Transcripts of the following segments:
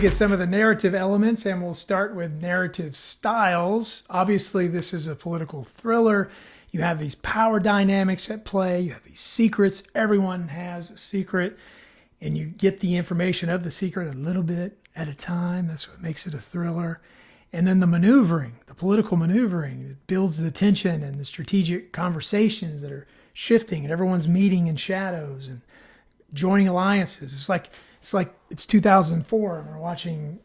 look at some of the narrative elements, and we'll start with narrative styles. Obviously, this is a political thriller. You have these power dynamics at play. You have these secrets. Everyone has a secret, and you get the information of the secret a little bit at a time. That's what makes it a thriller. And then the maneuvering, the political maneuvering, it builds the tension and the strategic conversations that are shifting, and everyone's meeting in shadows and joining alliances. It's like it's 2004 and we're watching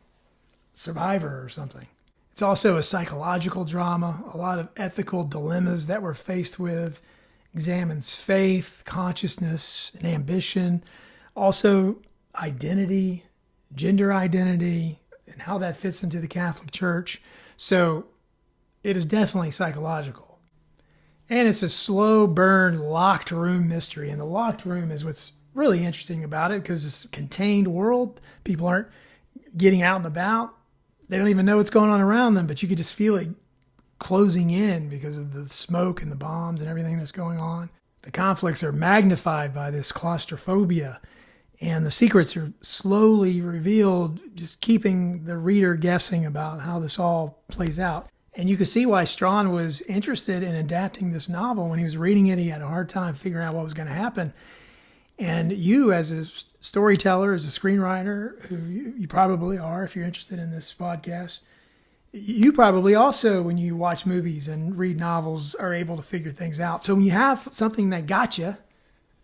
Survivor or something. It's also a psychological drama, a lot of ethical dilemmas that we're faced with, examines faith, consciousness, and ambition. Also identity, gender identity, and how that fits into the Catholic Church. So it is definitely psychological. And it's a slow burn locked room mystery. And the locked room is what's really interesting about it, because it's a contained world. People aren't getting out and about. They don't even know what's going on around them, but you could just feel it closing in because of the smoke and the bombs and everything that's going on. The conflicts are magnified by this claustrophobia, and the secrets are slowly revealed, just keeping the reader guessing about how this all plays out. And you can see why Straughan was interested in adapting this novel. When he was reading it, he had a hard time figuring out what was going to happen. And you, as a storyteller, as a screenwriter, who you probably are if you're interested in this podcast, you probably also, when you watch movies and read novels, are able to figure things out. So when you have something that got you,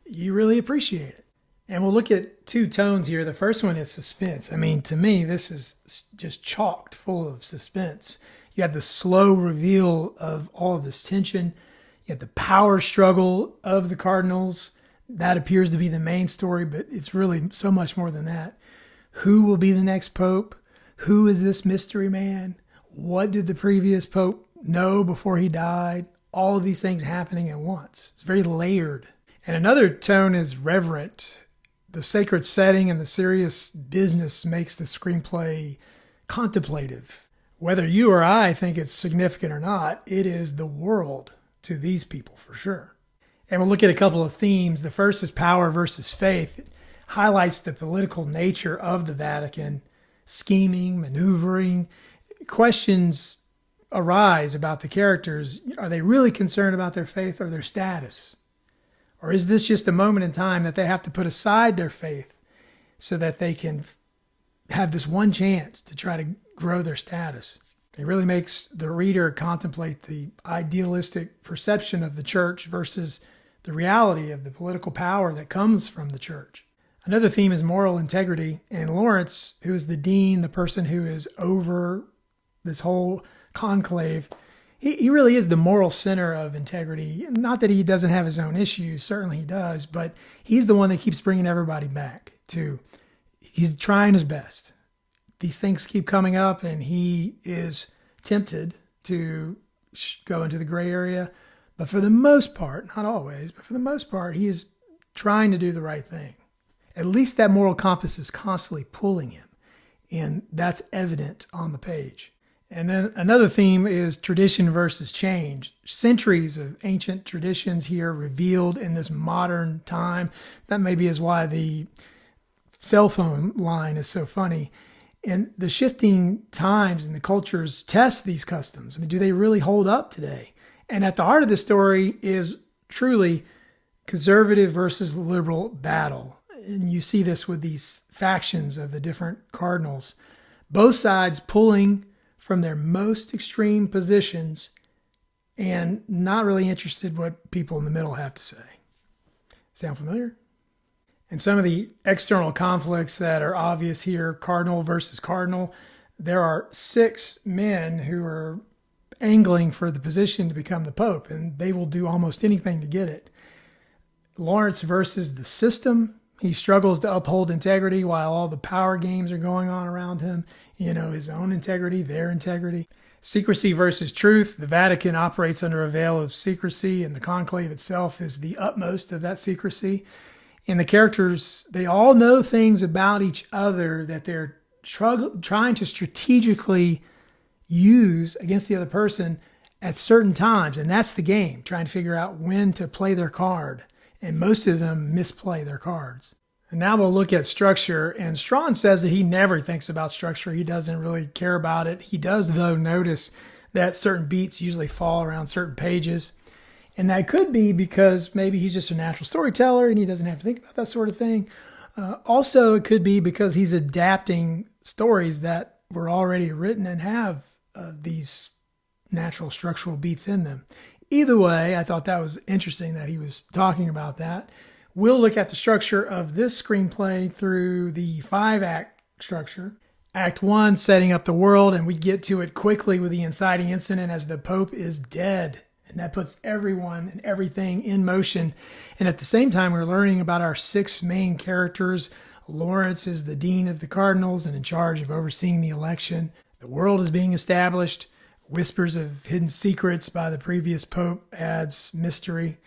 you really appreciate it. And we'll look at two tones here. The first one is suspense. I mean, to me, this is just chocked full of suspense. You have the slow reveal of all of this tension. You have the power struggle of the cardinals. That appears to be the main story, but it's really so much more than that. Who will be the next pope? Who is this mystery man? What did the previous pope know before he died? All of these things happening at once. It's very layered. And another tone is reverent. The sacred setting and the serious business makes the screenplay contemplative. Whether you or I think it's significant or not, it is the world to these people for sure. And we'll look at a couple of themes. The first is power versus faith. It highlights the political nature of the Vatican, scheming, maneuvering. Questions arise about the characters. Are they really concerned about their faith or their status? Or is this just a moment in time that they have to put aside their faith so that they can have this one chance to try to grow their status? It really makes the reader contemplate the idealistic perception of the church versus the reality of the political power that comes from the church. Another theme is moral integrity. And Lawrence, who is the dean, the person who is over this whole conclave, he really is the moral center of integrity. Not that he doesn't have his own issues, certainly he does, but he's the one that keeps bringing everybody back to, he's trying his best. These things keep coming up, and he is tempted to go into the gray area. But for the most part, not always, but for the most part, he is trying to do the right thing. At least that moral compass is constantly pulling him, and that's evident on the page. And then another theme is tradition versus change. Centuries of ancient traditions here revealed in this modern time. That maybe is why the cell phone line is so funny. And the shifting times and the cultures test these customs. I mean, do they really hold up today? And at the heart of the story is truly conservative versus liberal battle. And you see this with these factions of the different cardinals. Both sides pulling from their most extreme positions and not really interested what people in the middle have to say. Sound familiar? And some of the external conflicts that are obvious here, cardinal versus cardinal, there are 6 men who are angling for the position to become the pope, and they will do almost anything to get it. Lawrence versus the system. He struggles to uphold integrity while all the power games are going on around him. His own integrity, their integrity. Secrecy versus truth. The Vatican operates under a veil of secrecy, and the conclave itself is the utmost of that secrecy. And the characters, they all know things about each other that they're trying to strategically use against the other person at certain times. And that's the game, trying to figure out when to play their card. And most of them misplay their cards. And now we'll look at structure. And Straughan says that he never thinks about structure. He doesn't really care about it. He does, though, notice that certain beats usually fall around certain pages. And that could be because maybe he's just a natural storyteller and he doesn't have to think about that sort of thing. Also, it could be because he's adapting stories that were already written and have these natural structural beats in them. Either way, I thought that was interesting that he was talking about that. We'll look at the structure of this screenplay through the 5-act structure. Act 1, setting up the world, and we get to it quickly with the inciting incident as the Pope is dead. And that puts everyone and everything in motion. And at the same time, we're learning about our 6 main characters. Lawrence is the dean of the Cardinals and in charge of overseeing the election. The world is being established. Whispers of hidden secrets by the previous Pope adds mystery.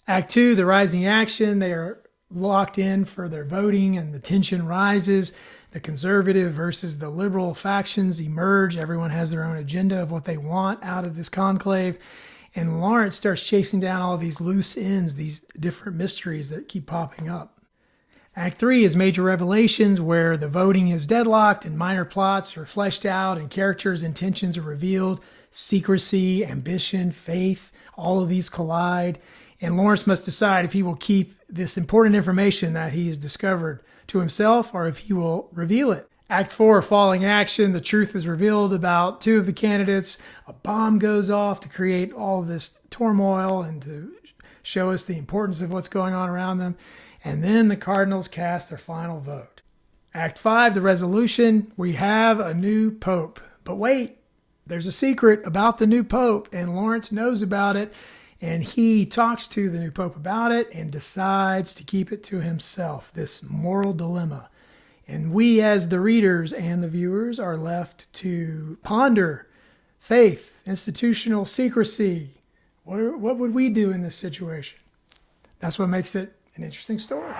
Act 2, the rising action. They are locked in for their voting and the tension rises. The conservative versus the liberal factions emerge. Everyone has their own agenda of what they want out of this conclave. And Lawrence starts chasing down all these loose ends, these different mysteries that keep popping up. Act 3 is major revelations where the voting is deadlocked and minor plots are fleshed out and characters' intentions are revealed. Secrecy, ambition, faith, all of these collide. And Lawrence must decide if he will keep this important information that he has discovered to himself or if he will reveal it. Act 4, falling action. The truth is revealed about 2 of the candidates. A bomb goes off to create all this turmoil and to show us the importance of what's going on around them. And then the Cardinals cast their final vote. Act 5, the resolution. We have a new Pope. But wait, there's a secret about the new Pope, and Lawrence knows about it. And he talks to the new Pope about it and decides to keep it to himself, this moral dilemma. And we as the readers and the viewers are left to ponder faith, institutional secrecy. What would we do in this situation? That's what makes it an interesting story.